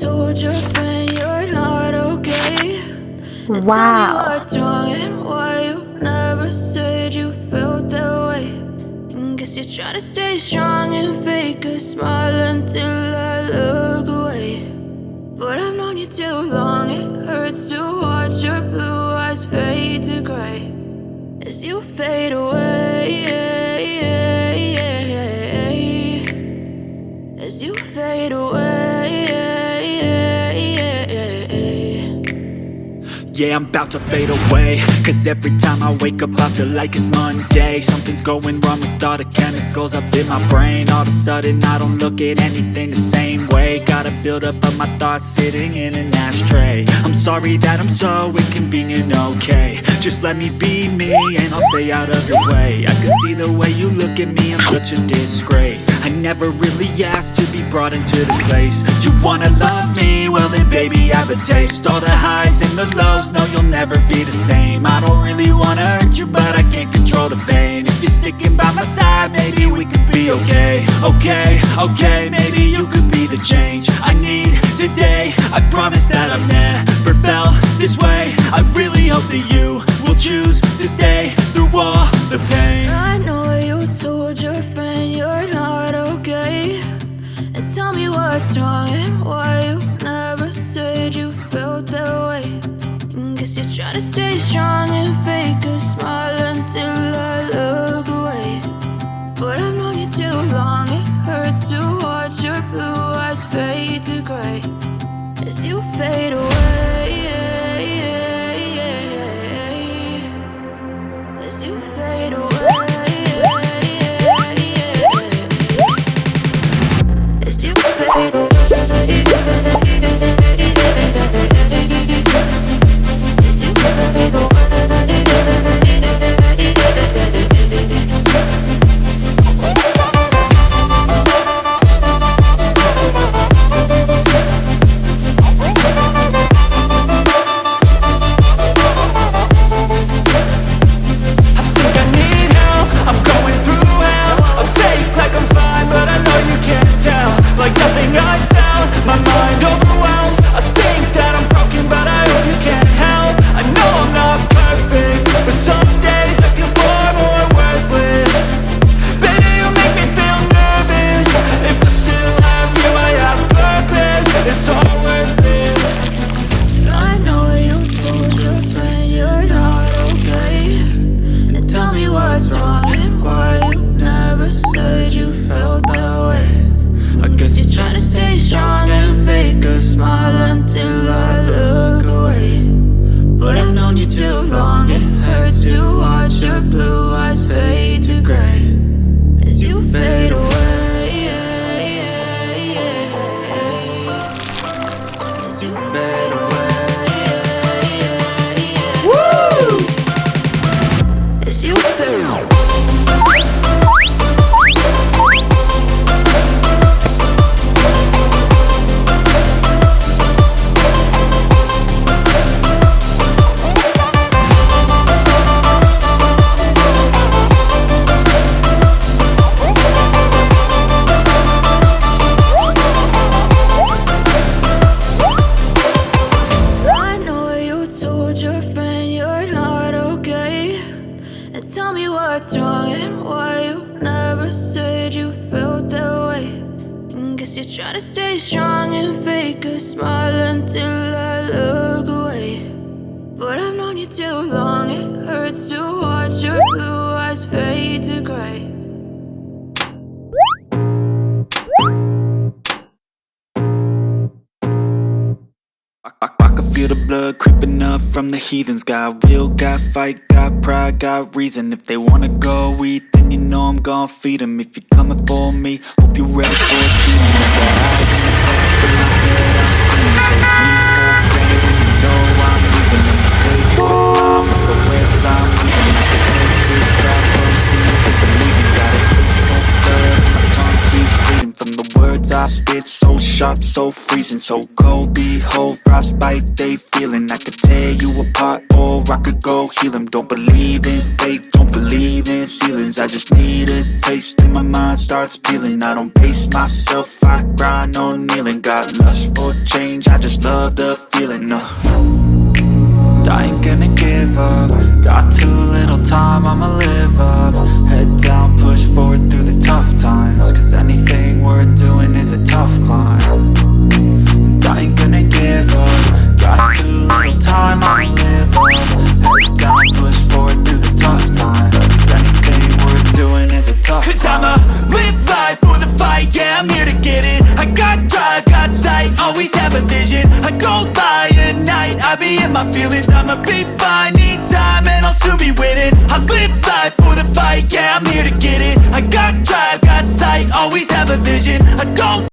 told your friend you're not okay. And Wow. tell me what's wrong and why you never said you felt that way. And guess you're trying to stay strong and fake a smile until I look away. But I've known you too long, it hurts to watch your blue eyes fade to gray as you fade away, as you fade away. Yeah, I'm about to fade away, cause every time I wake up I feel like it's Monday. Something's going wrong with all the chemicals up in my brain. All of a sudden I don't look at anything the same way. Gotta build up of my thoughts sitting in an ashtray. I'm sorry that I'm so inconvenient, okay. Just let me be me and I'll stay out of your way. I can see the way you look at me, I'm such a disgrace. I never really asked to be brought into this place. You wanna love me? Well then baby I have a taste. All the highs and the lows, no you'll never be the same. I don't really wanna hurt you but I can't control the pain. If you're sticking by my side maybe we could be okay. Okay, maybe you could be the change I need today. I promise that I've never felt this way. I really hope that you will choose to stay through all the pain. I know you told your friend you're not okay. And tell me what's wrong and why you never said you felt that way. And guess you're trying to stay strong and fake a smile until I look away. But I've known you too long, it hurts to watch your blue eyes fade to gray as you fade away, as you fade away, as you fade away. From the heathens, got will, got fight, got pride, got reason. If they wanna go eat, then you know I'm gon' feed them. If you're coming for me, hope you're ready for a demon. With the eyes in the back of my head, I'm seeing. Take me for granted and you know I'm leaving. I'ma take what's mine with the webs I'm weaving. I can take this drop from seeing to believing. Got a taste for blood and my tongue keeps bleeding. From the words I spit so sharp sharp, so freezing, so cold. Behold, frostbite, they feeling. I could tear you apart, or I could go heal them. Don't believe in fate, don't believe in ceilings. I just need a taste and my mind starts peeling. I don't pace myself, I grind on kneeling. Got lust for change, I just love the feeling. I ain't gonna give up. Got too little time, I'ma live up. Head down, push forward through the tough times, cause anything worth doing is a tough climb. And I ain't gonna give up. Got too little time, I'ma live up. Head down, push forward through the tough times, cause anything worth doing is a tough climb. Cause I'ma live life for the fight, yeah, I'm here to get it. I got drive, got sight, always have a vision. I don't lie at night, I be in my feelings. I'ma be fine, need time, and I'll soon be winning. I live life for the fight, yeah, I'm here to get it. I got drive, got sight, always have a vision. I don't